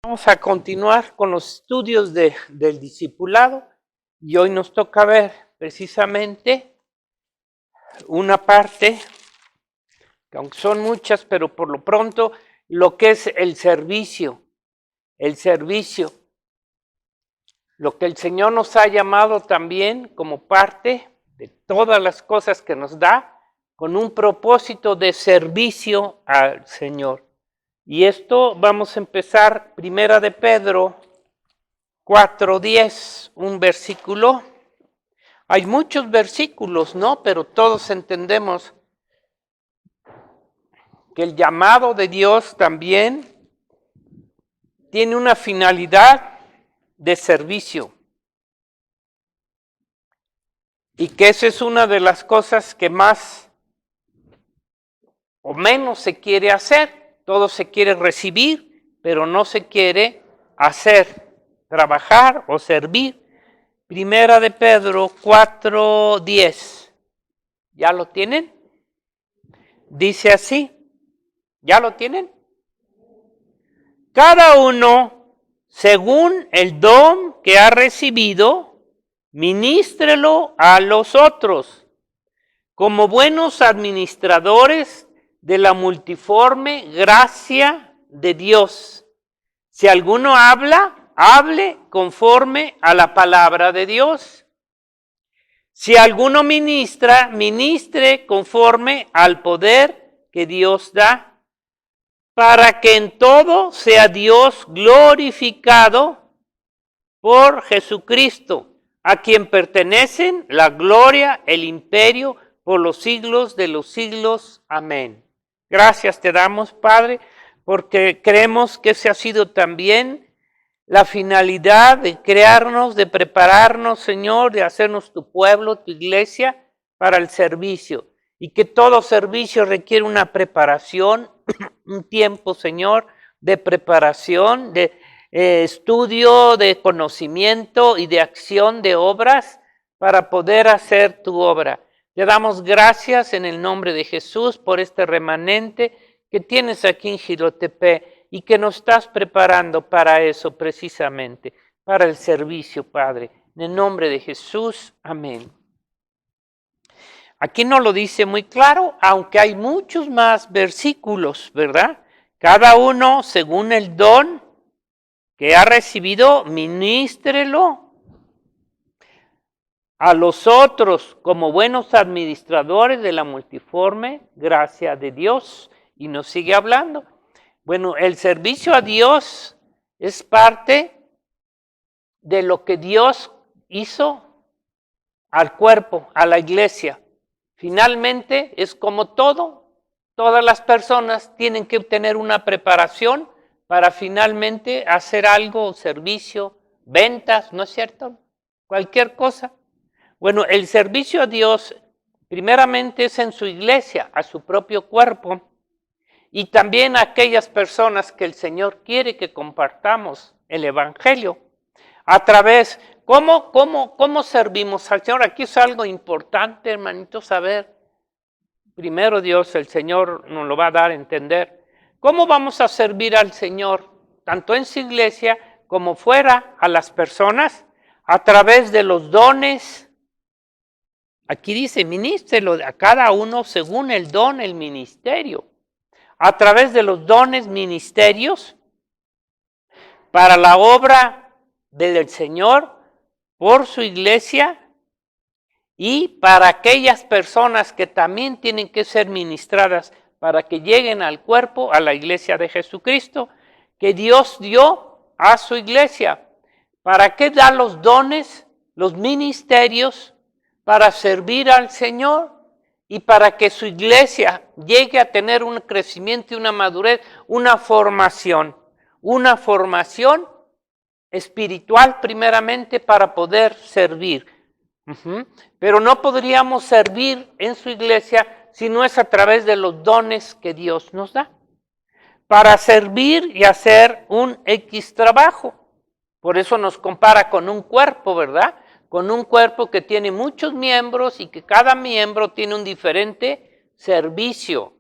Vamos a continuar con los estudios del discipulado y hoy nos toca ver precisamente una parte, que aunque son muchas, pero por lo pronto lo que es el servicio, lo que el Señor nos ha llamado también como parte de todas las cosas que nos da, con un propósito de servicio al Señor. Y esto vamos a empezar, Primera de Pedro 4:10, un versículo. Hay muchos versículos, ¿no? Pero todos entendemos que el llamado de Dios también tiene una finalidad de servicio. Y que esa es una de las cosas que más o menos se quiere hacer. Todo se quiere recibir, pero no se quiere hacer, trabajar o servir. Primera de Pedro 4:10. ¿Ya lo tienen? Dice así. ¿Ya lo tienen? Cada uno, según el don que ha recibido, ministrelo a los otros, como buenos administradores de la multiforme gracia de Dios. Si alguno habla, hable conforme a la palabra de Dios. Si alguno ministra, ministre conforme al poder que Dios da, para que en todo sea Dios glorificado por Jesucristo, a quien pertenecen la gloria, el imperio, por los siglos de los siglos. Amén. Gracias te damos, Padre, porque creemos que ese ha sido también la finalidad de crearnos, de prepararnos, Señor, de hacernos tu pueblo, tu iglesia, para el servicio. Y que todo servicio requiere una preparación, un tiempo, Señor, de preparación, de estudio, de conocimiento y de acción de obras para poder hacer tu obra. Te damos gracias en el nombre de Jesús por este remanente que tienes aquí en Jilotepe y que nos estás preparando para eso precisamente, para el servicio, Padre. En el nombre de Jesús, amén. Aquí no lo dice muy claro, aunque hay muchos más versículos, ¿verdad? Cada uno, según el don que ha recibido, ministrelo a los otros como buenos administradores de la multiforme gracia de Dios. Y nos sigue hablando. Bueno, el servicio a Dios es parte de lo que Dios hizo al cuerpo, a la iglesia. Finalmente es como todo, todas las personas tienen que tener una preparación para finalmente hacer algo, servicio, ventas, ¿no es cierto? Cualquier cosa. Bueno, el servicio a Dios primeramente es en su iglesia, a su propio cuerpo, y también a aquellas personas que el Señor quiere que compartamos el Evangelio. A través, ¿cómo servimos al Señor? Aquí es algo importante, hermanitos, saber. Primero Dios, el Señor nos lo va a dar a entender. ¿Cómo vamos a servir al Señor? Tanto en su iglesia como fuera a las personas, a través de los dones. Aquí dice, ministrelo a cada uno según el don, el ministerio. A través de los dones, ministerios, para la obra del Señor, por su iglesia, y para aquellas personas que también tienen que ser ministradas para que lleguen al cuerpo, a la iglesia de Jesucristo, que Dios dio a su iglesia. ¿Para qué da los dones, los ministerios? Para servir al Señor y para que su iglesia llegue a tener un crecimiento y una madurez, una formación espiritual primeramente para poder servir. Pero no podríamos servir en su iglesia si no es a través de los dones que Dios nos da. Para servir y hacer un X trabajo. Por eso nos compara con un cuerpo, ¿verdad? Con un cuerpo que tiene muchos miembros y que cada miembro tiene un diferente servicio,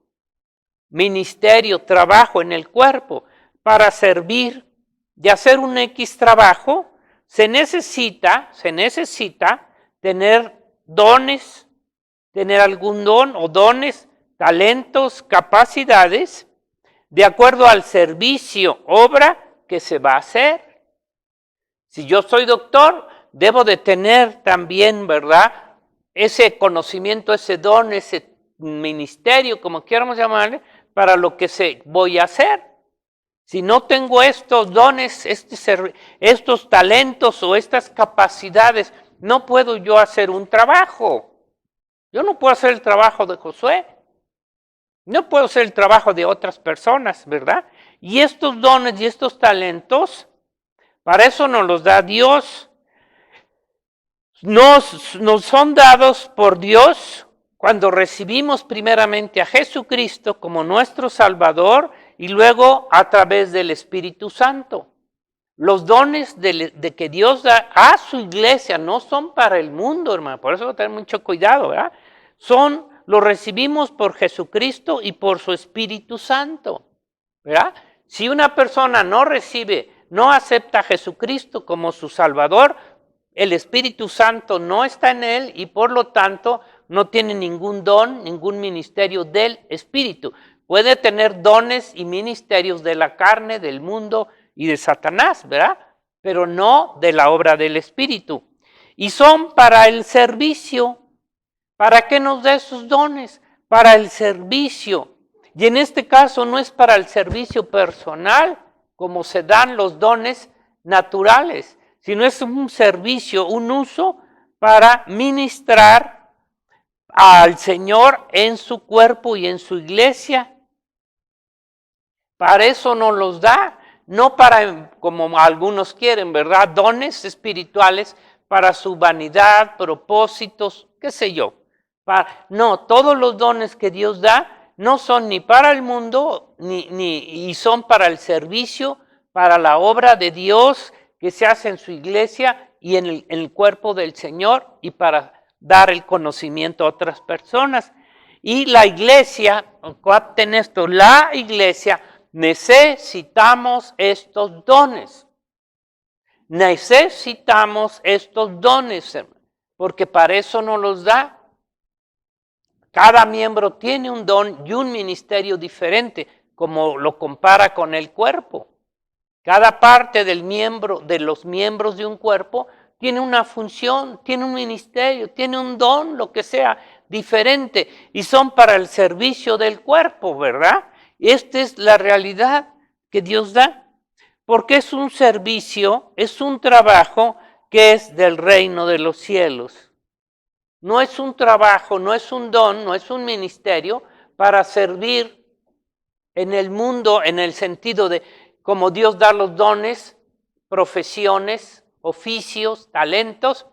ministerio, trabajo en el cuerpo para servir de hacer un X trabajo, se necesita tener dones, tener algún don o dones, talentos, capacidades, de acuerdo al servicio, obra que se va a hacer. Si yo soy doctor, debo de tener también, ¿verdad?, ese conocimiento, ese don, ese ministerio, como quieramos llamarle, para lo que voy a hacer. Si no tengo estos dones, estos talentos o estas capacidades, no puedo yo hacer un trabajo. Yo no puedo hacer el trabajo de Josué. No puedo hacer el trabajo de otras personas, ¿verdad? Y estos dones y estos talentos, para eso nos los da Dios. Nos son dados por Dios cuando recibimos primeramente a Jesucristo como nuestro Salvador y luego a través del Espíritu Santo. Los dones de que Dios da a su iglesia no son para el mundo, hermano. Por eso hay que tener mucho cuidado, ¿verdad? Los recibimos por Jesucristo y por su Espíritu Santo, ¿verdad? Si una persona no acepta a Jesucristo como su Salvador, el Espíritu Santo no está en él y por lo tanto no tiene ningún don, ningún ministerio del Espíritu. Puede tener dones y ministerios de la carne, del mundo y de Satanás, ¿verdad? Pero no de la obra del Espíritu. Y son para el servicio. ¿Para qué nos da esos dones? Para el servicio. Y en este caso no es para el servicio personal, como se dan los dones naturales, sino es un servicio, un uso para ministrar al Señor en su cuerpo y en su iglesia. Para eso nos los da, no para, como algunos quieren, ¿verdad? Dones espirituales para su vanidad, propósitos, qué sé yo. No, todos los dones que Dios da no son ni para el mundo, y son para el servicio, para la obra de Dios que se hace en su iglesia y en el cuerpo del Señor y para dar el conocimiento a otras personas. Y la iglesia, capten esto, la iglesia necesitamos estos dones. Necesitamos estos dones, porque para eso nos los da. Cada miembro tiene un don y un ministerio diferente, como lo compara con el cuerpo. Cada parte de los miembros de un cuerpo tiene una función, tiene un ministerio, tiene un don, lo que sea, diferente, y son para el servicio del cuerpo, ¿verdad? Esta es la realidad que Dios da, porque es un servicio, es un trabajo que es del reino de los cielos. No es un trabajo, no es un don, no es un ministerio para servir en el mundo en el sentido de como Dios da los dones, profesiones, oficios, talentos,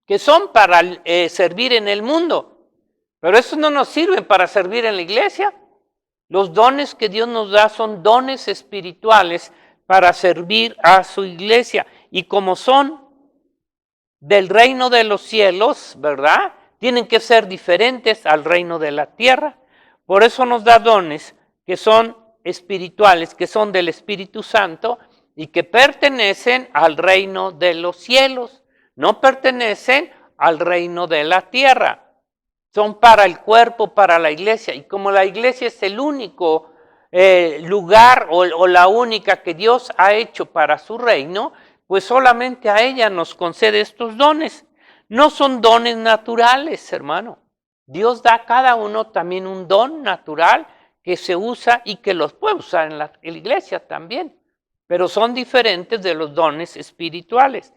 que son para servir en el mundo. Pero eso no nos sirve para servir en la iglesia. Los dones que Dios nos da son dones espirituales para servir a su iglesia. Y como son del reino de los cielos, ¿verdad? Tienen que ser diferentes al reino de la tierra. Por eso nos da dones que son espirituales, que son del Espíritu Santo y que pertenecen al reino de los cielos, no pertenecen al reino de la tierra. Son para el cuerpo, para la iglesia. Y como la iglesia es el único lugar o la única que Dios ha hecho para su reino, pues solamente a ella nos concede estos dones. No son dones naturales, hermano. Dios da a cada uno también un don natural que se usa y que los puede usar en la iglesia también, pero son diferentes de los dones espirituales.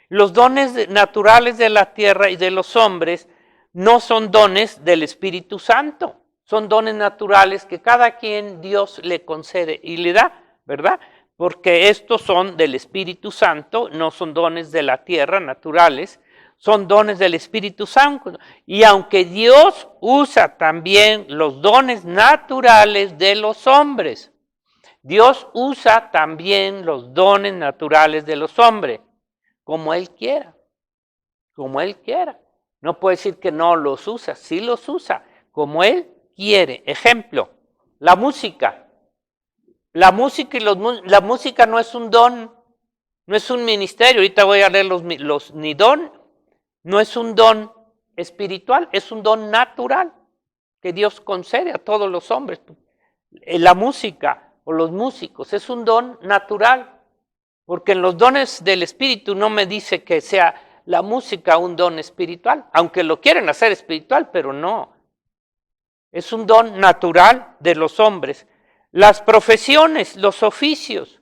Los dones naturales de la tierra y de los hombres no son dones del Espíritu Santo, son dones naturales que cada quien Dios le concede y le da, ¿verdad? Porque estos son del Espíritu Santo, no son dones de la tierra naturales, son dones del Espíritu Santo. Y aunque Dios usa también los dones naturales de los hombres, Dios usa también los dones naturales de los hombres, como Él quiera, como Él quiera. No puede decir que no los usa, sí los usa, como Él quiere. Ejemplo, la música. La música no es un don, no es un ministerio, ahorita voy a leer ni don, no es un don espiritual, es un don natural que Dios concede a todos los hombres. La música o los músicos es un don natural, porque en los dones del Espíritu no me dice que sea la música un don espiritual, aunque lo quieren hacer espiritual, pero no. Es un don natural de los hombres. Las profesiones, los oficios,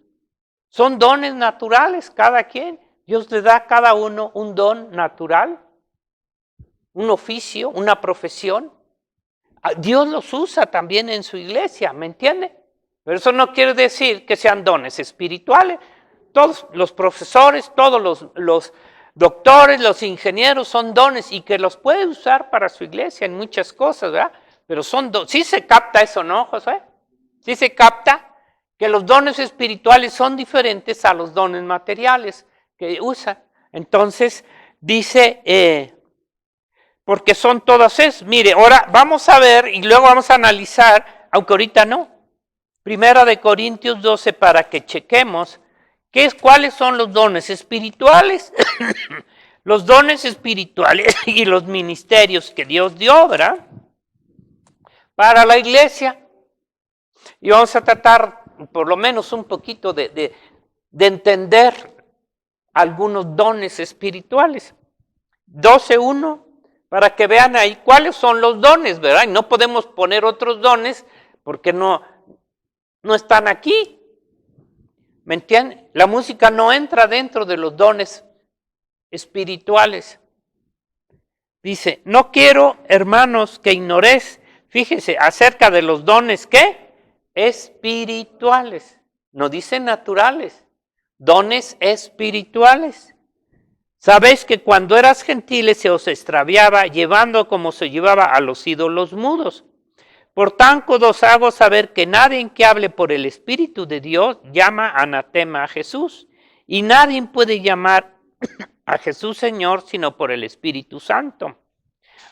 son dones naturales, cada quien. Dios le da a cada uno un don natural, un oficio, una profesión. Dios los usa también en su iglesia, ¿me entiende? Pero eso no quiere decir que sean dones espirituales. Todos los profesores, todos los doctores, los ingenieros son dones y que los puede usar para su iglesia en muchas cosas, ¿verdad? Pero son dones. Sí se capta eso, ¿no, José? Sí se capta que los dones espirituales son diferentes a los dones materiales que usan. Entonces, dice, porque son todas esas. Mire, ahora vamos a ver y luego vamos a analizar, aunque ahorita no. Primera de Corintios 12 para que chequemos cuáles son los dones espirituales, los dones espirituales y los ministerios que Dios dio, ¿verdad? Para la iglesia. Y vamos a tratar por lo menos un poquito de entender algunos dones espirituales. 12:1, para que vean ahí cuáles son los dones, ¿verdad? Y no podemos poner otros dones porque no están aquí. ¿Me entienden? La música no entra dentro de los dones espirituales. Dice, no quiero, hermanos, que ignoréis, fíjense, acerca de los dones, ¿qué? Espirituales. No dice naturales, dones espirituales. Sabéis que cuando eras gentiles se os extraviaba, llevando como se llevaba a los ídolos mudos. Por tanto, os hago saber que nadie que hable por el Espíritu de Dios llama anatema a Jesús, y nadie puede llamar a Jesús Señor sino por el Espíritu Santo.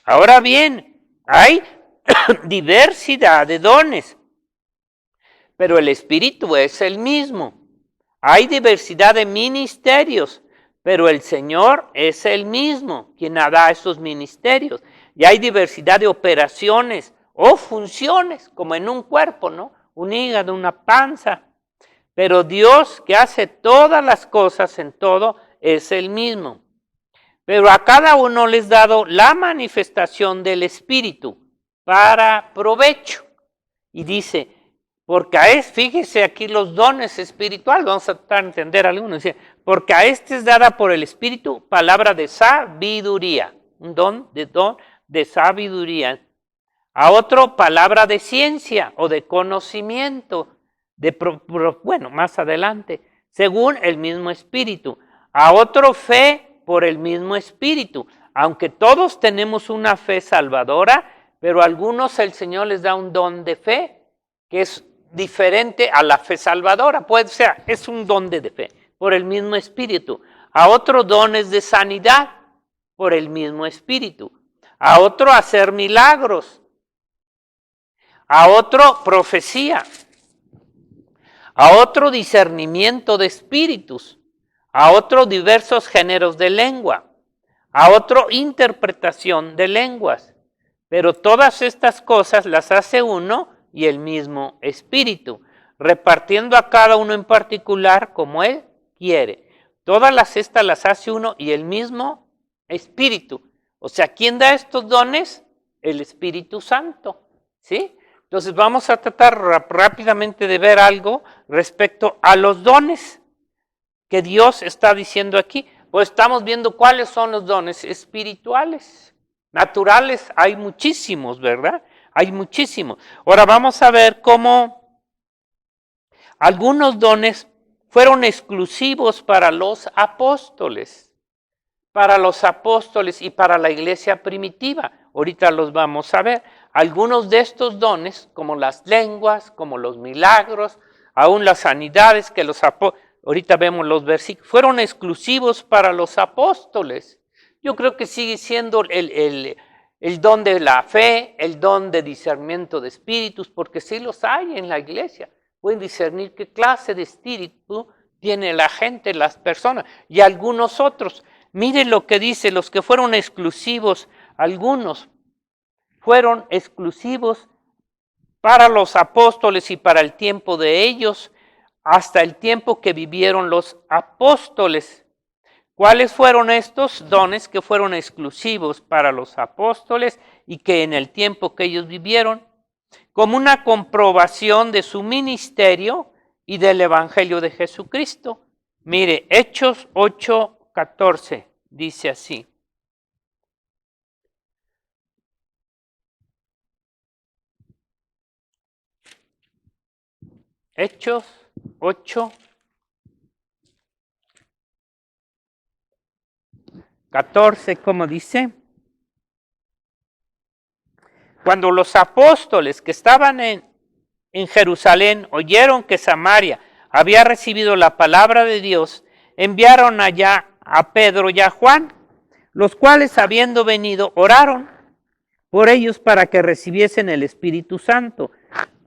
Ahora bien, hay diversidad de dones, pero el Espíritu es el mismo. Hay diversidad de ministerios, pero el Señor es el mismo quien da esos ministerios. Y hay diversidad de operaciones o funciones, como en un cuerpo, ¿no? Un hígado, una panza. Pero Dios, que hace todas las cosas en todo, es el mismo. Pero a cada uno les dado la manifestación del Espíritu para provecho. Y dice, porque fíjese aquí los dones espirituales, vamos a tratar de entender algunos. Dice, porque a este es dada por el Espíritu palabra de sabiduría, un don de sabiduría. A otro palabra de ciencia o de conocimiento, bueno, más adelante, según el mismo Espíritu. A otro fe por el mismo Espíritu, aunque todos tenemos una fe salvadora, pero a algunos el Señor les da un don de fe, que es diferente a la fe salvadora, es un don de fe, por el mismo Espíritu. A otro dones de sanidad, por el mismo Espíritu. A otro hacer milagros. A otro profecía, a otro discernimiento de espíritus, a otro diversos géneros de lengua, a otro interpretación de lenguas. Pero todas estas cosas las hace uno y el mismo Espíritu, repartiendo a cada uno en particular como Él quiere. Todas estas las hace uno y el mismo Espíritu. O sea, ¿quién da estos dones? El Espíritu Santo, ¿sí? Entonces vamos a tratar rápidamente de ver algo respecto a los dones que Dios está diciendo aquí. Pues estamos viendo cuáles son los dones espirituales. Naturales hay muchísimos, ¿verdad? Hay muchísimos. Ahora vamos a ver cómo algunos dones fueron exclusivos para los apóstoles y para la iglesia primitiva. Ahorita los vamos a ver. Algunos de estos dones, como las lenguas, como los milagros, aún las sanidades que ahorita vemos los versículos, fueron exclusivos para los apóstoles. Yo creo que sigue siendo el don de la fe, el don de discernimiento de espíritus, porque sí los hay en la iglesia. Pueden discernir qué clase de espíritu tiene la gente, las personas, y algunos otros. Miren lo que dice, los que fueron exclusivos, algunos fueron exclusivos para los apóstoles y para el tiempo de ellos, hasta el tiempo que vivieron los apóstoles. ¿Cuáles fueron estos dones que fueron exclusivos para los apóstoles y que en el tiempo que ellos vivieron, como una comprobación de su ministerio y del Evangelio de Jesucristo? Mire, Hechos 8:14 dice así. Hechos 8:14, ¿cómo dice? Cuando los apóstoles que estaban en Jerusalén oyeron que Samaria había recibido la palabra de Dios, enviaron allá a Pedro y a Juan, los cuales, habiendo venido, oraron por ellos para que recibiesen el Espíritu Santo,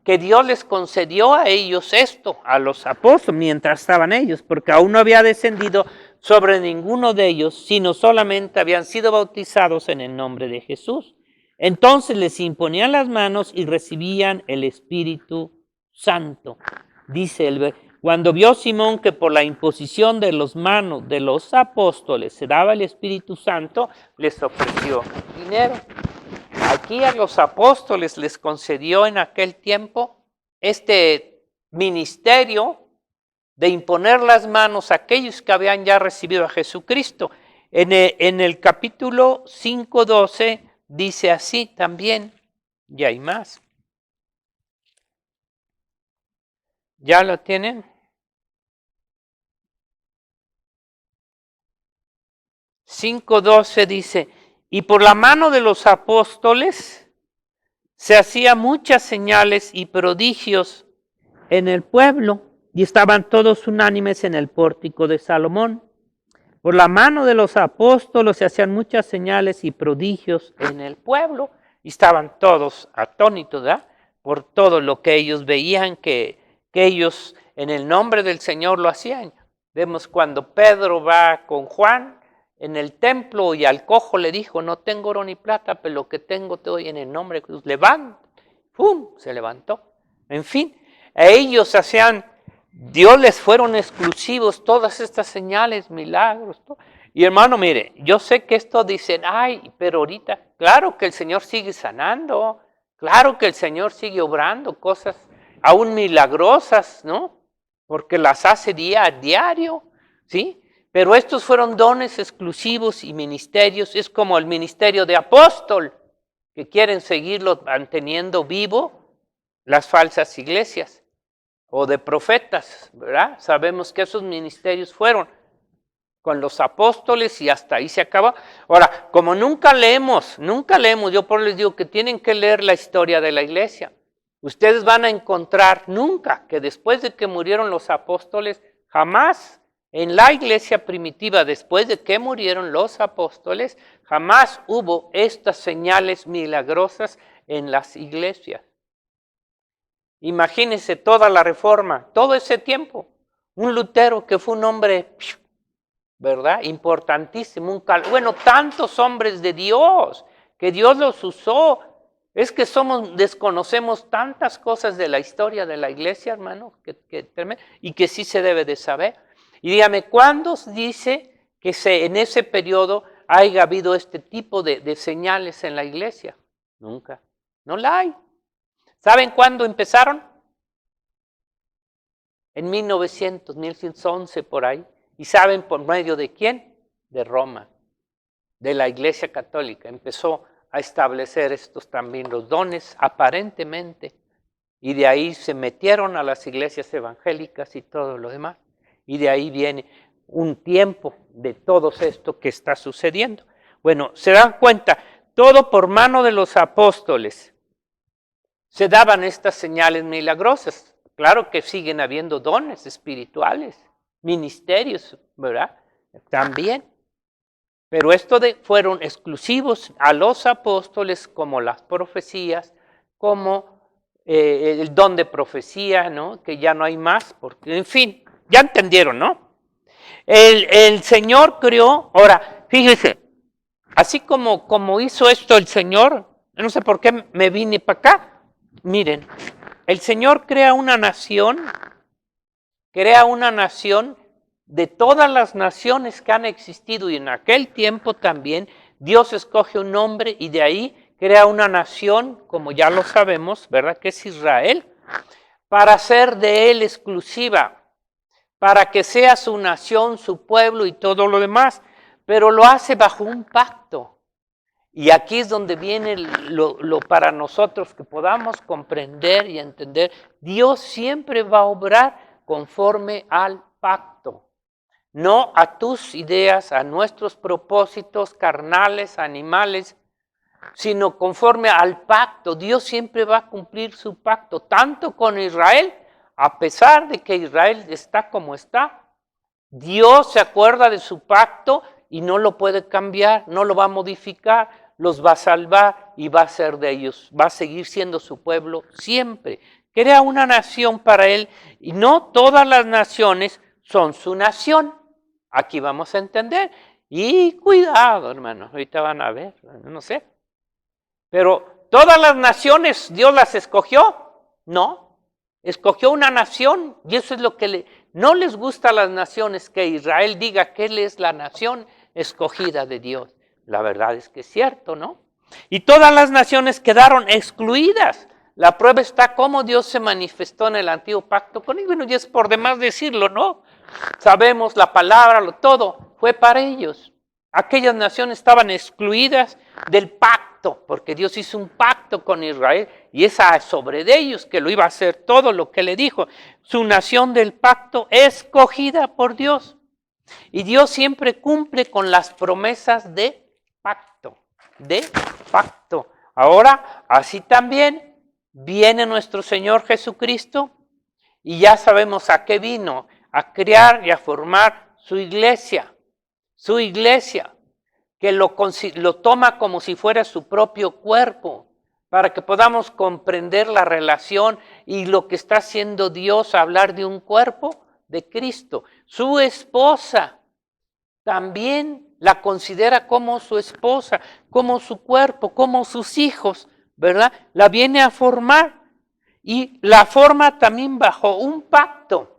que Dios les concedió a ellos esto, a los apóstoles, mientras estaban ellos, porque aún no había descendido sobre ninguno de ellos, sino solamente habían sido bautizados en el nombre de Jesús. Entonces les imponían las manos y recibían el Espíritu Santo. Dice cuando vio Simón que por la imposición de las manos de los apóstoles se daba el Espíritu Santo, les ofreció dinero. Aquí a los apóstoles les concedió en aquel tiempo este ministerio de imponer las manos a aquellos que habían ya recibido a Jesucristo. En el capítulo 5:12 dice así también, y hay más. ¿Ya lo tienen? 5:12 dice, y por la mano de los apóstoles se hacían muchas señales y prodigios en el pueblo, y estaban todos unánimes en el pórtico de Salomón. Por la mano de los apóstoles se hacían muchas señales y prodigios en el pueblo, y estaban todos atónitos, ¿verdad? Por todo lo que ellos veían que ellos en el nombre del Señor lo hacían. Vemos cuando Pedro va con Juan en el templo y al cojo le dijo, no tengo oro ni plata, pero lo que tengo te doy en el nombre de Jesús. Levanta, ¡pum!, se levantó. En fin, ellos hacían, Dios les fueron exclusivos todas estas señales, milagros. Todo. Y hermano, mire, yo sé que esto dicen, ay, pero ahorita, claro que el Señor sigue sanando, claro que el Señor sigue obrando cosas aún milagrosas, ¿no? Porque las hace día a diario, ¿sí? Pero estos fueron dones exclusivos y ministerios, es como el ministerio de apóstol, que quieren seguirlo manteniendo vivo las falsas iglesias, o de profetas, ¿verdad? Sabemos que esos ministerios fueron con los apóstoles y hasta ahí se acaba. Ahora, como nunca leemos, yo por les digo que tienen que leer la historia de la iglesia. Ustedes van a encontrar nunca que después de que murieron los apóstoles, jamás en la iglesia primitiva, después de que murieron los apóstoles, jamás hubo estas señales milagrosas en las iglesias. Imagínense toda la reforma, todo ese tiempo. Un Lutero que fue un hombre, ¿verdad? Importantísimo. Bueno, tantos hombres de Dios, que Dios los usó. Es que desconocemos tantas cosas de la historia de la iglesia, hermano, y que sí se debe de saber. Y dígame, ¿cuándo dice que en ese periodo haya habido este tipo de señales en la iglesia? Nunca. No la hay. ¿Saben cuándo empezaron? En 1900, 1111 por ahí. ¿Y saben por medio de quién? De Roma, de la Iglesia Católica. Empezó a establecer estos también los dones, aparentemente. Y de ahí se metieron a las iglesias evangélicas y todo lo demás. Y de ahí viene un tiempo de todo esto que está sucediendo. Bueno, se dan cuenta, todo por mano de los apóstoles se daban estas señales milagrosas. Claro que siguen habiendo dones espirituales, ministerios, ¿verdad? También. Pero fueron exclusivos a los apóstoles, como las profecías, como el don de profecía, ¿no? Que ya no hay más, porque, en fin, Ya entendieron, ¿no? El Señor creó, ahora, fíjese, así como hizo esto el Señor, no sé por qué me vine para acá. Miren, el Señor crea una nación de todas las naciones que han existido y en aquel tiempo también Dios escoge un hombre y de ahí crea una nación, como ya lo sabemos, ¿verdad? Que es Israel, para ser de él exclusiva, para que sea su nación, su pueblo y todo lo demás, pero lo hace bajo un pacto. Y aquí es donde viene lo para nosotros que podamos comprender y entender. Dios siempre va a obrar conforme al pacto, no a tus ideas, a nuestros propósitos carnales, animales, sino conforme al pacto. Dios siempre va a cumplir su pacto, tanto con Israel, a pesar de que Israel está como está. Dios se acuerda de su pacto y no lo puede cambiar, no lo va a modificar, los va a salvar y va a ser de ellos, va a seguir siendo su pueblo siempre. Crea una nación para él y no todas las naciones son su nación. Aquí vamos a entender. Y cuidado, hermanos, ahorita van a ver, no sé. Pero todas las naciones Dios las escogió, no. Escogió una nación y eso es lo que no les gusta a las naciones, que Israel diga que él es la nación escogida de Dios. La verdad es que es cierto, ¿no? Y todas las naciones quedaron excluidas. La prueba está cómo Dios se manifestó en el antiguo pacto con ellos. Bueno, y es por demás decirlo, ¿no? Sabemos la palabra, todo fue para ellos. Aquellas naciones estaban excluidas del pacto, porque Dios hizo un pacto con Israel y es sobre de ellos que lo iba a hacer todo lo que le dijo. Su nación del pacto escogida por Dios. Y Dios siempre cumple con las promesas de pacto. Ahora, así también viene nuestro Señor Jesucristo y ya sabemos a qué vino, a crear y a formar su iglesia, que lo toma como si fuera su propio cuerpo, para que podamos comprender la relación y lo que está haciendo Dios, hablar de un cuerpo de Cristo. Su esposa también la considera como su esposa, como su cuerpo, como sus hijos, ¿verdad? La viene a formar y la forma también bajo un pacto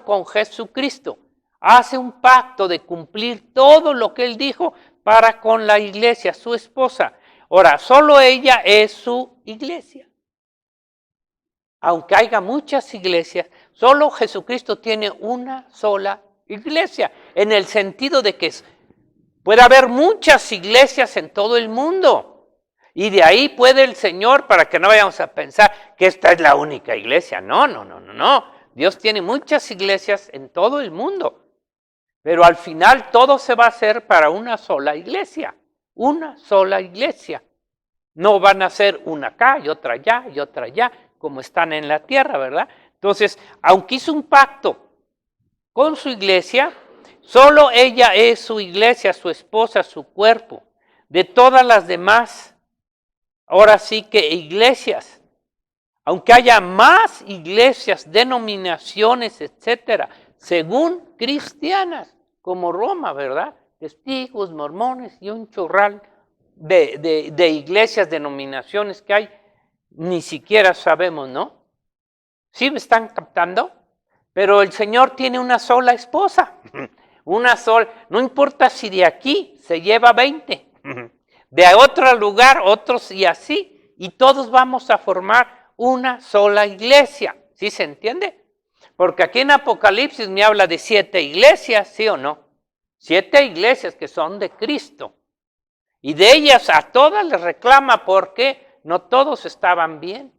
con Jesucristo. Hace un pacto de cumplir todo lo que él dijo para con la iglesia, su esposa. Ahora, solo ella es su iglesia. Aunque haya muchas iglesias, solo Jesucristo tiene una sola iglesia, en el sentido de que puede haber muchas iglesias en todo el mundo. Y de ahí puede el Señor, para que no vayamos a pensar que esta es la única iglesia. No. Dios tiene muchas iglesias en todo el mundo. Pero al final todo se va a hacer para una sola iglesia. Una sola iglesia. No van a ser una acá y otra allá y otra allá, como están en la tierra, ¿verdad? Entonces, aunque hizo un pacto con su iglesia, solo ella es su iglesia, su esposa, su cuerpo. De todas las demás, ahora sí que iglesias, aunque haya más iglesias, denominaciones, etcétera, según cristianas, como Roma, ¿verdad? Testigos, mormones y un chorral de iglesias, denominaciones que hay, ni siquiera sabemos, ¿no? ¿Sí me están captando? Pero el Señor tiene una sola esposa, una sola, no importa si de aquí se lleva 20, de otro lugar otros y así, y todos vamos a formar una sola iglesia, ¿sí se entiende? Porque aquí en Apocalipsis me habla de 7 iglesias, ¿sí o no? 7 iglesias que son de Cristo, y de ellas a todas les reclama porque no todos estaban bien.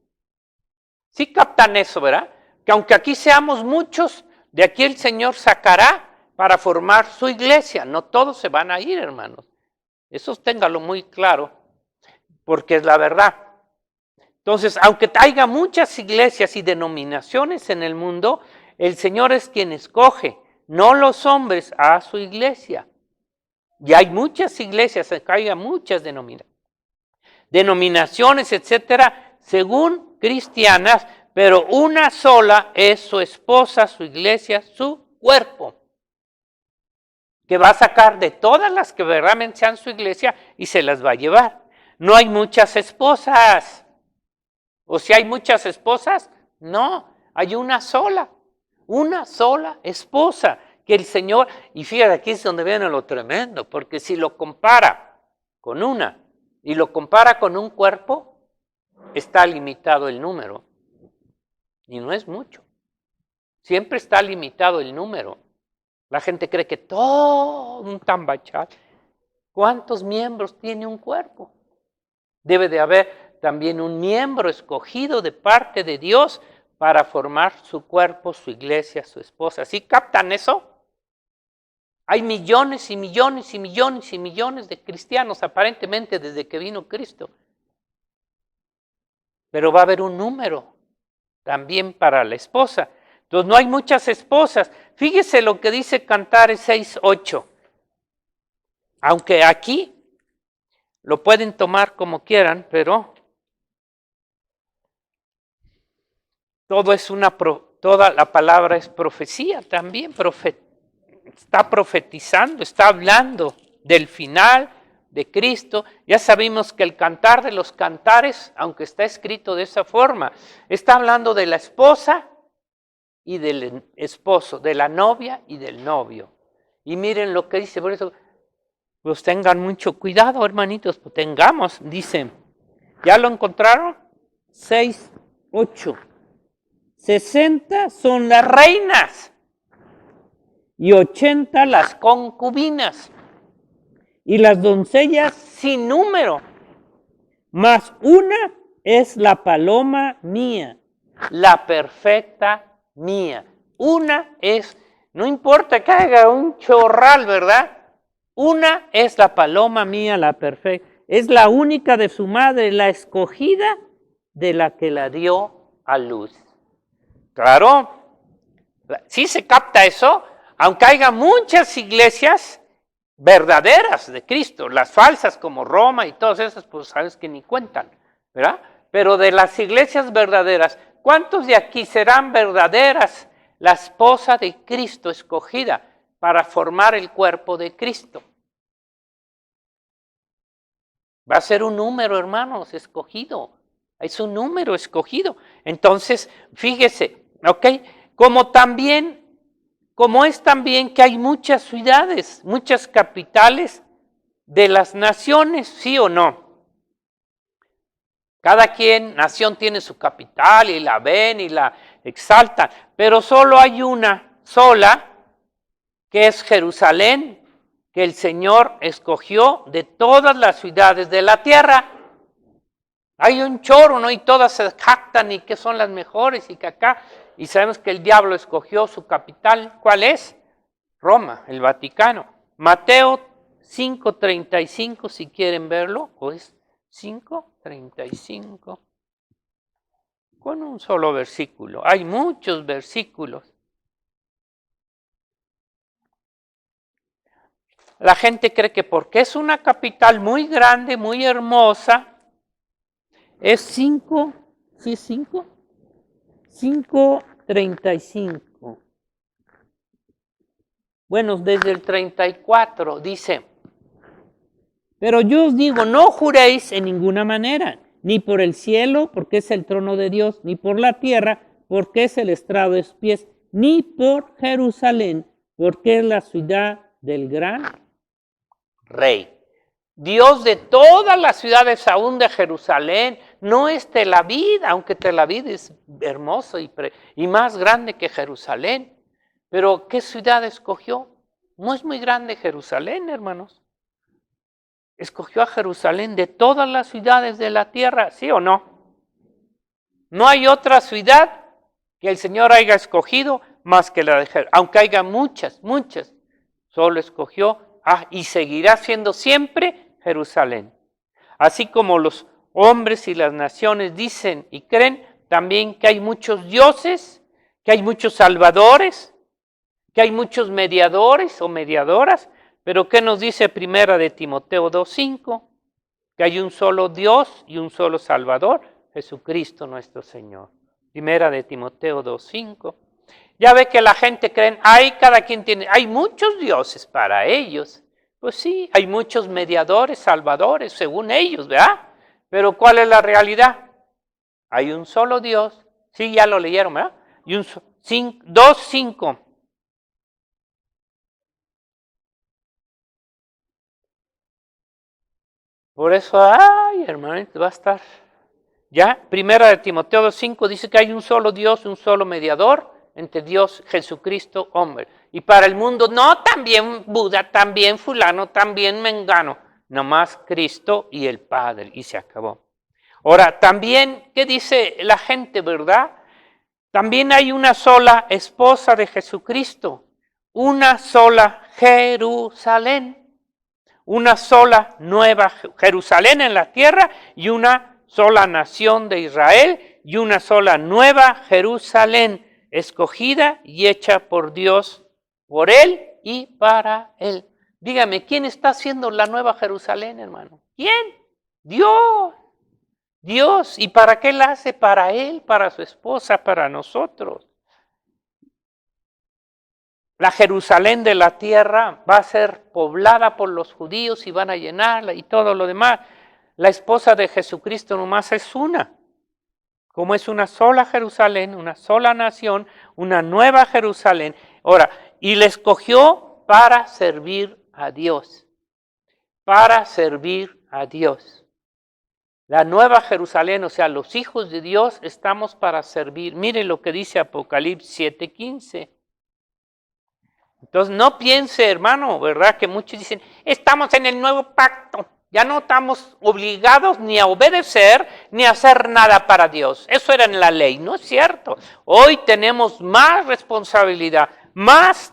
¿Sí captan eso, verdad? Que aunque aquí seamos muchos, de aquí el Señor sacará para formar su iglesia. No todos se van a ir, hermanos. Eso téngalo muy claro, porque es la verdad. Entonces, aunque haya muchas iglesias y denominaciones en el mundo, el Señor es quien escoge, no los hombres, a su iglesia. Y hay muchas iglesias, haya muchas denominaciones, etcétera, según cristianas, pero una sola es su esposa, su iglesia, su cuerpo, que va a sacar de todas las que verdaderamente sean su iglesia y se las va a llevar. No hay muchas esposas. ¿O si hay muchas esposas? No, hay una sola esposa que el Señor, y fíjate, aquí es donde viene lo tremendo, porque si lo compara con una y lo compara con un cuerpo, está limitado el número. Y no es mucho. Siempre está limitado el número. La gente cree que todo un tambachal. ¿Cuántos miembros tiene un cuerpo? Debe de haber también un miembro escogido de parte de Dios para formar su cuerpo, su iglesia, su esposa. ¿Sí captan eso? Hay millones y millones y millones y millones de cristianos aparentemente desde que vino Cristo. Pero va a haber un número también para la esposa. Entonces no hay muchas esposas. Fíjese lo que dice Cantares 6:8. Aunque aquí lo pueden tomar como quieran, pero toda la palabra es profecía también. Está profetizando, está hablando del final de Cristo. Ya sabemos que el cantar de los cantares, aunque está escrito de esa forma, está hablando de la esposa y del esposo, de la novia y del novio. Y miren lo que dice, por eso, pues tengan mucho cuidado, hermanitos, pues tengamos, dice, ¿ya lo encontraron? 6:8. 60 son las reinas y 80 las concubinas y las doncellas sin número, mas una es la paloma mía, la perfecta mía. Una es, no importa que haga un chorral, ¿verdad? Una es la paloma mía, la perfecta. Es la única de su madre, la escogida de la que la dio a luz. Claro, sí se capta eso, aunque haya muchas iglesias verdaderas de Cristo, las falsas como Roma y todas esas, pues sabes que ni cuentan, ¿verdad? Pero de las iglesias verdaderas, ¿cuántos de aquí serán verdaderas la esposa de Cristo escogida para formar el cuerpo de Cristo? Va a ser un número, hermanos, escogido. Es un número escogido. Entonces, fíjese, ¿ok? Como es también que hay muchas ciudades, muchas capitales de las naciones, ¿sí o no? Cada nación tiene su capital y la ven y la exaltan, pero solo hay una sola, que es Jerusalén, que el Señor escogió de todas las ciudades de la tierra. Hay un chorro, ¿no? Y todas se jactan y que son las mejores y que acá. Y sabemos que el diablo escogió su capital. ¿Cuál es? Roma, el Vaticano. Mateo 5:35, si quieren verlo, o es 5:35. Con un solo versículo. Hay muchos versículos. La gente cree que porque es una capital muy grande, muy hermosa, es 5, ¿sí es 5? 5:35. Bueno, desde el 34 dice, pero yo os digo, no juréis en ninguna manera, ni por el cielo, porque es el trono de Dios, ni por la tierra, porque es el estrado de sus pies, ni por Jerusalén, porque es la ciudad del gran rey. Dios de todas las ciudades, aún de Jerusalén, no es Tel Aviv, aunque Tel Aviv es hermoso y más grande que Jerusalén. Pero ¿qué ciudad escogió? No es muy grande Jerusalén, hermanos. Escogió a Jerusalén de todas las ciudades de la tierra, ¿sí o no? No hay otra ciudad que el Señor haya escogido más que la de Jerusalén, aunque haya muchas, solo escogió y seguirá siendo siempre Jerusalén. Así como los hombres y las naciones dicen y creen también que hay muchos dioses, que hay muchos salvadores, que hay muchos mediadores o mediadoras, pero ¿qué nos dice Primera de Timoteo 2:5? Que hay un solo Dios y un solo Salvador, Jesucristo nuestro Señor. Primera de Timoteo 2:5. Ya ve que la gente cree, cada quien tiene, hay muchos dioses para ellos. Pues sí, hay muchos mediadores, salvadores, según ellos, ¿verdad? Pero ¿cuál es la realidad? Hay un solo Dios. Sí, ya lo leyeron, ¿verdad? Y 2:5. Por eso, hermanito, va a estar. Ya, Primera de Timoteo 2:5 dice que hay un solo Dios, un solo mediador entre Dios, Jesucristo, hombre. Y para el mundo, no, también Buda, también fulano, también mengano. Nomás Cristo y el Padre, y se acabó. Ahora, también, ¿qué dice la gente, verdad? También hay una sola esposa de Jesucristo, una sola Jerusalén, una sola nueva Jerusalén en la tierra y una sola nación de Israel y una sola nueva Jerusalén, escogida y hecha por Dios, por Él y para Él. Dígame, ¿quién está haciendo la nueva Jerusalén, hermano? ¿Quién? Dios. Dios. ¿Y para qué la hace? Para Él, para su esposa, para nosotros. La Jerusalén de la tierra va a ser poblada por los judíos y van a llenarla y todo lo demás. La esposa de Jesucristo nomás es una. Como es una sola Jerusalén, una sola nación, una nueva Jerusalén. Ahora, y le escogió para servir a Dios. Para servir a Dios. La nueva Jerusalén, o sea, los hijos de Dios, estamos para servir. Mire lo que dice Apocalipsis 7:15. Entonces, no piense, hermano, ¿verdad? Que muchos dicen, estamos en el nuevo pacto. Ya no estamos obligados ni a obedecer ni a hacer nada para Dios. Eso era en la ley, no es cierto. Hoy tenemos más responsabilidad, más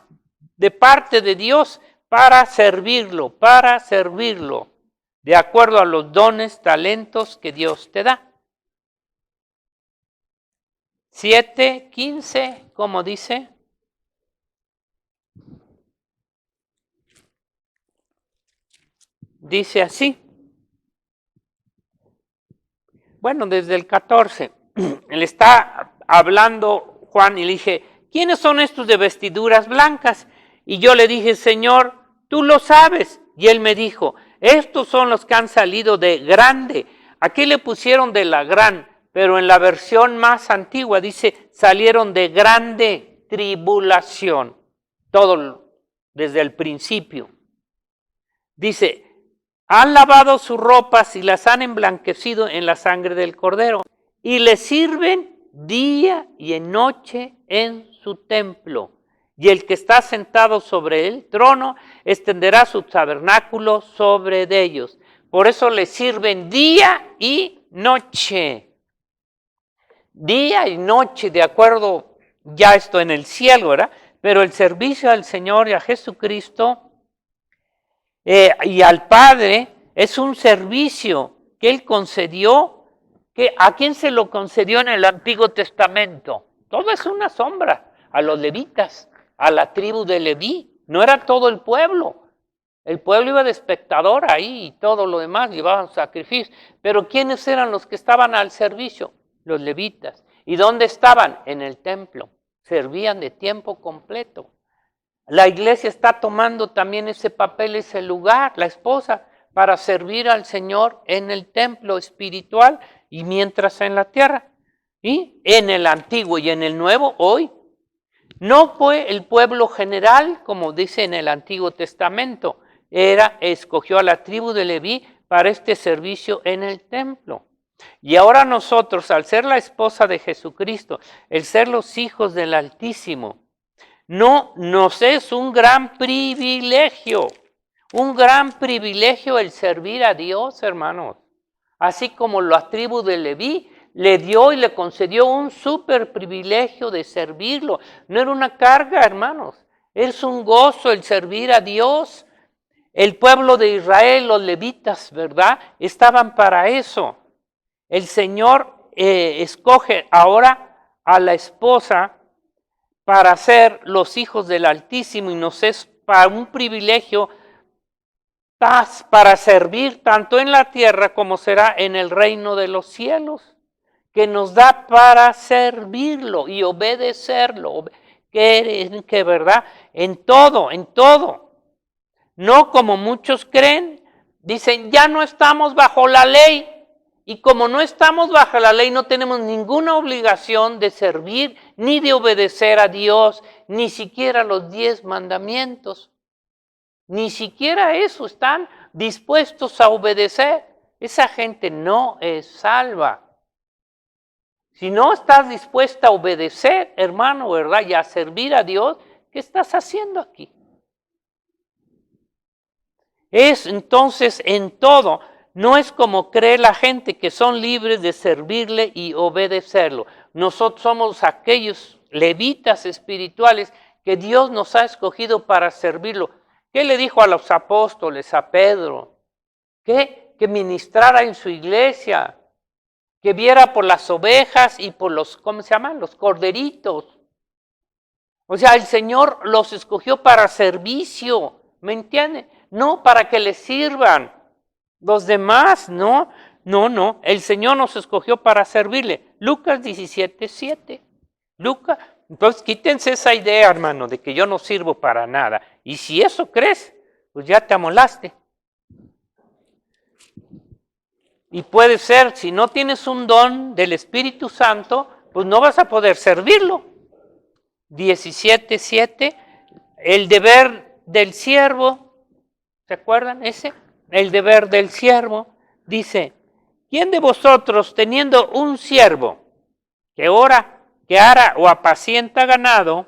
de parte de Dios para servirlo, de acuerdo a los dones, talentos que Dios te da. 7:15, ¿cómo dice? Dice así. Bueno, desde el 14, le está hablando Juan y le dije, ¿quiénes son estos de vestiduras blancas? Y yo le dije, Señor, tú lo sabes. Y él me dijo, estos son los que han salido de grande. Aquí le pusieron de la gran, pero en la versión más antigua dice, salieron de grande tribulación. Todo desde el principio. Dice, han lavado sus ropas y las han emblanquecido en la sangre del Cordero. Y le sirven día y noche en su templo. Y el que está sentado sobre el trono extenderá su tabernáculo sobre ellos. Por eso le sirven día y noche. Día y noche, de acuerdo, ya esto en el cielo, ¿verdad? Pero el servicio al Señor y a Jesucristo y al Padre es un servicio que Él concedió, que ¿a quién se lo concedió en el Antiguo Testamento? Todo es una sombra, a los levitas, a la tribu de Leví, no era todo el pueblo. El pueblo iba de espectador ahí y todo lo demás, llevaban sacrificios. Pero ¿quiénes eran los que estaban al servicio? Los levitas. ¿Y dónde estaban? En el templo. Servían de tiempo completo. La iglesia está tomando también ese papel, ese lugar, la esposa, para servir al Señor en el templo espiritual y mientras en la tierra. Y en el antiguo y en el nuevo hoy. No fue el pueblo general, como dice en el Antiguo Testamento, escogió a la tribu de Leví para este servicio en el templo. Y ahora nosotros, al ser la esposa de Jesucristo, el ser los hijos del Altísimo, no nos es un gran privilegio el servir a Dios, hermanos. Así como la tribu de Leví le dio y le concedió un súper privilegio de servirlo. No era una carga, hermanos. Es un gozo el servir a Dios. El pueblo de Israel, los levitas, ¿verdad? Estaban para eso. El Señor escoge ahora a la esposa para ser los hijos del Altísimo y nos es para un privilegio para servir tanto en la tierra como será en el reino de los cielos. que nos da para servirlo y obedecerlo. Que verdad, en todo. No como muchos creen, dicen, ya no estamos bajo la ley. Y como no estamos bajo la ley, no tenemos ninguna obligación de servir ni de obedecer a Dios, ni siquiera los 10 mandamientos. Ni siquiera eso están dispuestos a obedecer. Esa gente no es salva. Si no estás dispuesta a obedecer, hermano, ¿verdad? Y a servir a Dios, ¿qué estás haciendo aquí? Es entonces en todo. No es como cree la gente que son libres de servirle y obedecerlo. Nosotros somos aquellos levitas espirituales que Dios nos ha escogido para servirlo. ¿Qué le dijo a los apóstoles, a Pedro? ¿Qué? Que ministrara en su iglesia, que viera por las ovejas y por los, ¿cómo se llaman? Los corderitos. O sea, el Señor los escogió para servicio, ¿me entiende? No para que les sirvan. Los demás, no, el Señor nos escogió para servirle. Lucas 17:7. Lucas, entonces quítense esa idea, hermano, de que yo no sirvo para nada. Y si eso crees, pues ya te amolaste. Y puede ser, si no tienes un don del Espíritu Santo, pues no vas a poder servirlo. 17:7, el deber del siervo, ¿se acuerdan ese? El deber del siervo, dice, ¿quién de vosotros teniendo un siervo que ora, que ara o apacienta ganado,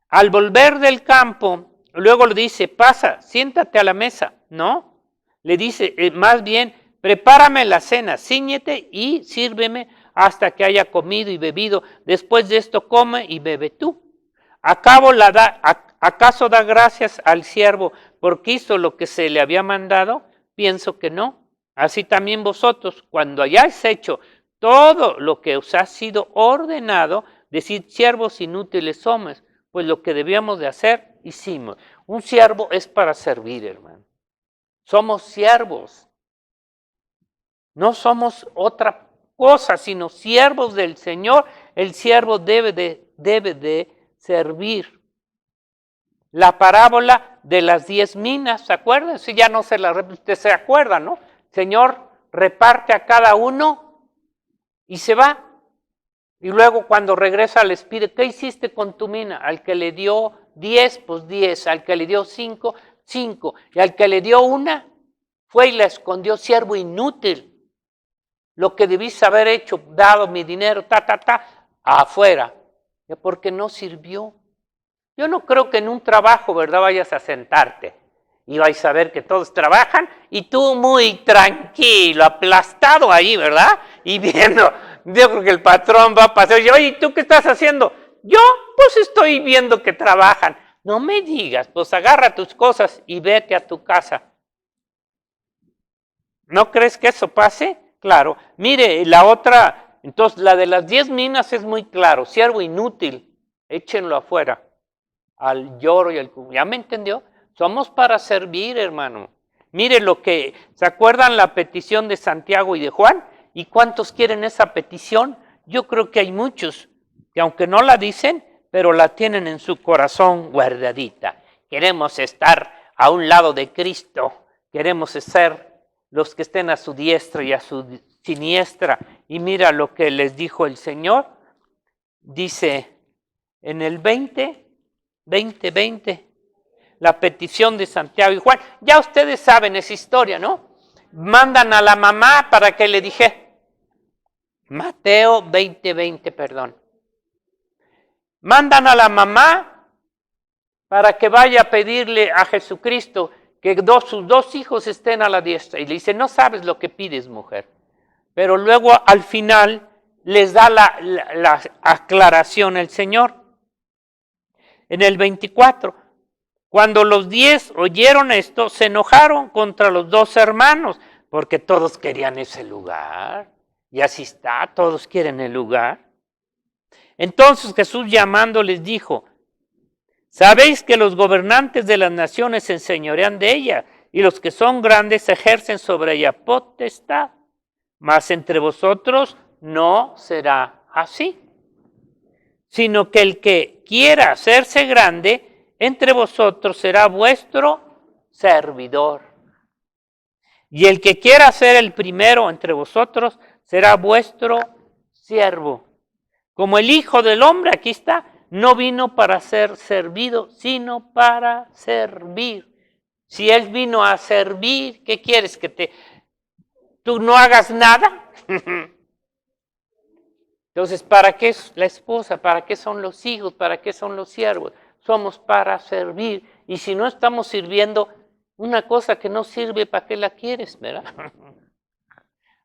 al volver del campo, luego le dice, pasa, siéntate a la mesa? No, le dice, más bien, prepárame la cena, cíñete y sírveme hasta que haya comido y bebido. Después de esto come y bebe tú. ¿Acaso da gracias al siervo porque hizo lo que se le había mandado? Pienso que no. Así también vosotros, cuando hayáis hecho todo lo que os ha sido ordenado, decid, siervos inútiles somos, pues lo que debíamos de hacer, hicimos. Un siervo es para servir, hermano. Somos siervos. No somos otra cosa, sino siervos del Señor. El siervo debe de servir. La parábola de las 10 minas, ¿se acuerdan? Si ya no se la usted se acuerda, ¿no? Señor reparte a cada uno y se va. Y luego cuando regresa les pide, ¿qué hiciste con tu mina? Al que le dio 10, pues 10. Al que le dio 5, 5. Y al que le dio una, fue y la escondió, siervo inútil. Lo que debiste haber hecho, dado mi dinero, afuera. Porque no sirvió. Yo no creo que en un trabajo, ¿verdad?, vayas a sentarte y vais a ver que todos trabajan y tú muy tranquilo, aplastado ahí, ¿verdad? Y viendo, yo creo que el patrón va a pasar y dice, oye, ¿tú qué estás haciendo? Yo, pues estoy viendo que trabajan. No me digas, pues agarra tus cosas y vete a tu casa. ¿No crees que eso pase? Claro. Mire, la otra, entonces la de las 10 minas es muy claro, siervo inútil, échenlo afuera. Al lloro y al... ¿Ya me entendió? Somos para servir, hermano. Mire lo que... ¿Se acuerdan la petición de Santiago y de Juan? ¿Y cuántos quieren esa petición? Yo creo que hay muchos que aunque no la dicen, pero la tienen en su corazón guardadita. Queremos estar a un lado de Cristo. Queremos ser los que estén a su diestra y a su siniestra. Y mira lo que les dijo el Señor. Dice en el 20, la petición de Santiago y Juan. Ya ustedes saben esa historia, ¿no? Mandan a la mamá para que le dije. Mateo 20, perdón. Mandan a la mamá para que vaya a pedirle a Jesucristo que sus 2 hijos estén a la diestra. Y le dice, no sabes lo que pides, mujer. Pero luego al final les da la aclaración el Señor. En el 24, cuando los 10 oyeron esto, se enojaron contra los 2 hermanos, porque todos querían ese lugar. Y así está, todos quieren el lugar. Entonces Jesús llamando les dijo, ¿sabéis que los gobernantes de las naciones se enseñorean de ella, y los que son grandes ejercen sobre ella potestad? Mas entre vosotros no será así, sino que el que quiera hacerse grande entre vosotros será vuestro servidor. Y el que quiera ser el primero entre vosotros será vuestro siervo. Como el Hijo del Hombre, aquí está, no vino para ser servido, sino para servir. Si Él vino a servir, ¿qué quieres? ¿Que tú no hagas nada? Entonces, ¿para qué es la esposa? ¿Para qué son los hijos? ¿Para qué son los siervos? Somos para servir. Y si no estamos sirviendo, una cosa que no sirve, ¿para qué la quieres? ¿Verdad?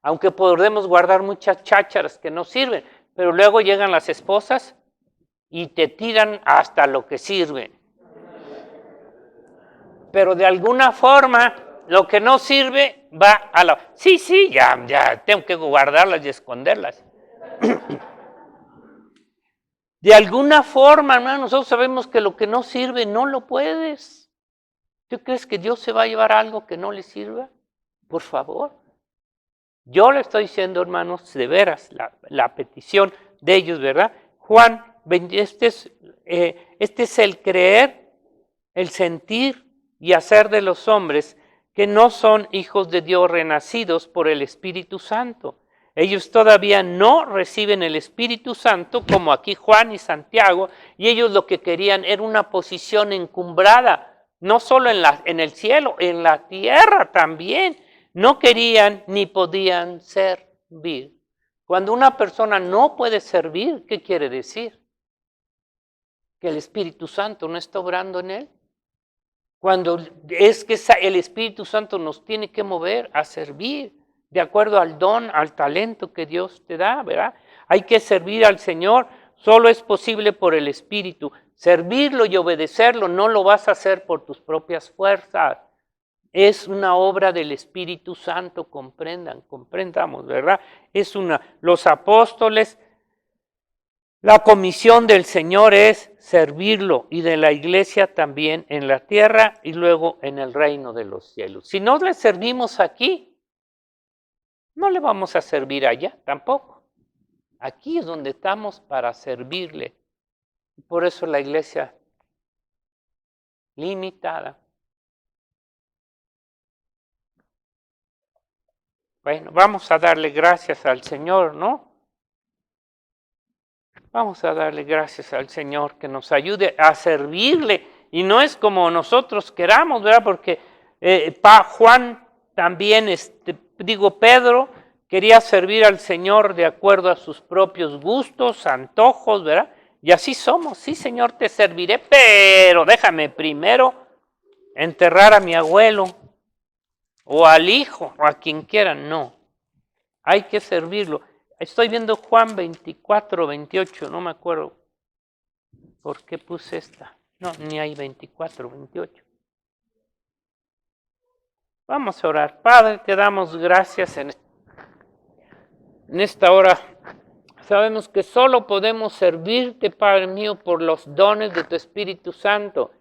Aunque podemos guardar muchas chácharas que no sirven, pero luego llegan las esposas y te tiran hasta lo que sirve. Pero de alguna forma, lo que no sirve va a la... Sí, ya, tengo que guardarlas y esconderlas. De alguna forma, hermano, nosotros sabemos que lo que no sirve no lo puedes. ¿Tú crees que Dios se va a llevar algo que no le sirva? Por favor. Yo le estoy diciendo, hermanos, de veras, la petición de ellos, ¿verdad? Juan, este es el creer, el sentir y hacer de los hombres que no son hijos de Dios renacidos por el Espíritu Santo. Ellos todavía no reciben el Espíritu Santo, como aquí Juan y Santiago, y ellos lo que querían era una posición encumbrada, no solo en el cielo, en la tierra también. No querían ni podían servir. Cuando una persona no puede servir, ¿qué quiere decir? Que el Espíritu Santo no está obrando en él. Cuando es que el Espíritu Santo nos tiene que mover a servir, de acuerdo al don, al talento que Dios te da, ¿verdad? Hay que servir al Señor, solo es posible por el Espíritu. Servirlo y obedecerlo no lo vas a hacer por tus propias fuerzas. Es una obra del Espíritu Santo, comprendamos, ¿verdad? Los apóstoles, la comisión del Señor es servirlo y de la iglesia también en la tierra y luego en el reino de los cielos. Si no le servimos aquí, no le vamos a servir allá tampoco. Aquí es donde estamos para servirle. Por eso la iglesia limitada. Bueno, vamos a darle gracias al Señor, ¿no? Vamos a darle gracias al Señor que nos ayude a servirle. Y no es como nosotros queramos, ¿verdad? Porque Juan también, Pedro quería servir al Señor de acuerdo a sus propios gustos, antojos, ¿verdad? Y así somos. Sí, Señor, te serviré, pero déjame primero enterrar a mi abuelo o al hijo o a quien quiera. No, hay que servirlo. Estoy viendo Juan 24, 28, no me acuerdo por qué puse esta. No, ni hay 24, 28. Vamos a orar. Padre, te damos gracias en esta hora. Sabemos que solo podemos servirte, Padre mío, por los dones de tu Espíritu Santo,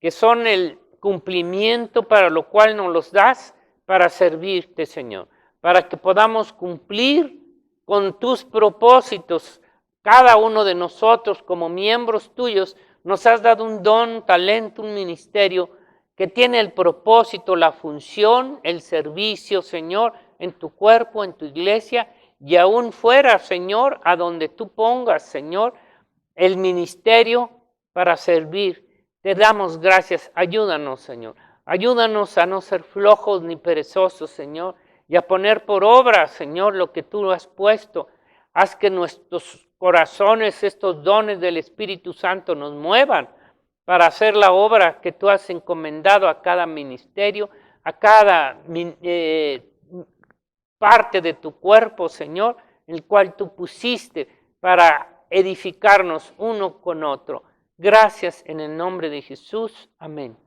que son el cumplimiento para lo cual nos los das para servirte, Señor, para que podamos cumplir con tus propósitos. Cada uno de nosotros como miembros tuyos nos has dado un don, talento, un ministerio que tiene el propósito, la función, el servicio, Señor, en tu cuerpo, en tu iglesia y aún fuera, Señor, a donde tú pongas, Señor, el ministerio para servir. Te damos gracias. Ayúdanos, Señor. Ayúdanos a no ser flojos ni perezosos, Señor, y a poner por obra, Señor, lo que tú has puesto. Haz que nuestros corazones, estos dones del Espíritu Santo nos muevan para hacer la obra que tú has encomendado a cada ministerio, a cada parte de tu cuerpo, Señor, el cual tú pusiste para edificarnos uno con otro. Gracias en el nombre de Jesús. Amén.